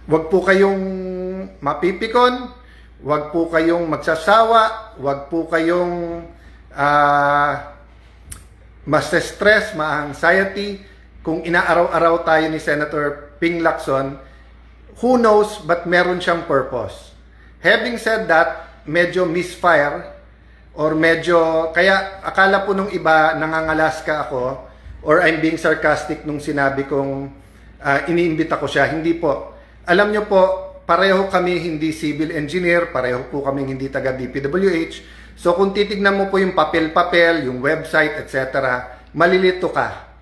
Wag po kayong mapipikon, wag po kayong magsasawa, wag po kayong mas-stress, ma-anxiety. Kung inaaraw-araw tayo ni Senator Ping Lacson, who knows, but meron siyang purpose. Having said that, medyo misfire, or medyo, kaya akala po nung iba nangangalaska ako, or I'm being sarcastic nung sinabi kong iniimbita ko siya. Hindi po. Alam nyo po, pareho kami hindi civil engineer, pareho po kami hindi taga DPWH. So kung titignan mo po yung papel-papel, yung website, etc., malilito ka.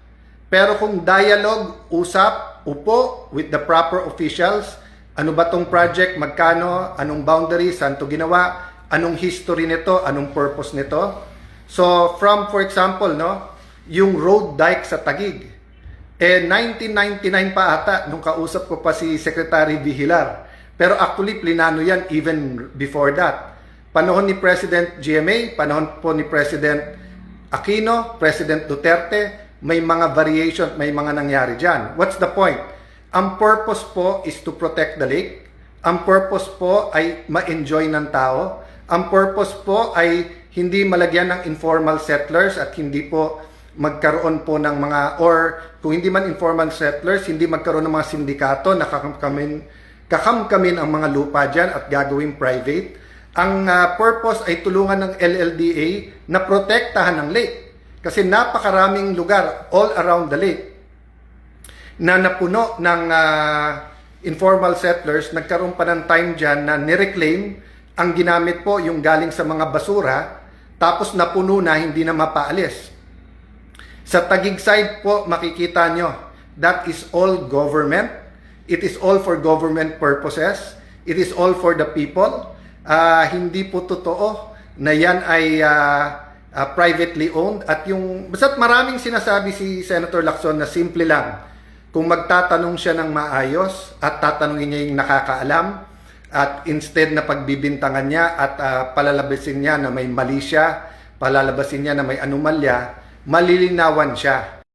Pero kung dialogue, usap, upo with the proper officials, ano ba tong project, magkano, anong boundary, saan to ginawa, anong history nito, anong purpose nito. So from, for example, no, yung road dike sa Taguig, 1999 pa ata nung kausap ko pa si Secretary Vihilar. Pero actually, plinano yan even before that. Panahon ni President GMA, panahon po ni President Aquino, President Duterte, may mga variation, may mga nangyari dyan. What's the point? Ang purpose po is to protect the lake. Ang purpose po ay ma-enjoy ng tao. Ang purpose po ay hindi malagyan ng informal settlers at hindi po magkaroon po ng mga, or kung hindi man informal settlers, hindi magkaroon ng mga sindikato na kakamkamin ang mga lupa dyan at gagawing private. Ang purpose ay tulungan ng LLDA na protektahan ng lake. Kasi napakaraming lugar all around the lake na napuno ng informal settlers. Nagkaroon pa ng time dyan na nireclaim. Ang ginamit po yung galing sa mga basura, tapos napuno na, hindi na mapaalis. Sa Taguig side po, makikita nyo, that is all government. It is all for government purposes. It is all for the people. Hindi po totoo na yan ay privately owned. At yung, basta't maraming sinasabi si Senator Lacson na simple lang. Kung magtatanong siya ng maayos at tatanungin niya yung nakakaalam, at instead na pagbibintangan niya at palalabasin niya na may mali siya, palalabasin niya na may anomalya, malilinawan siya.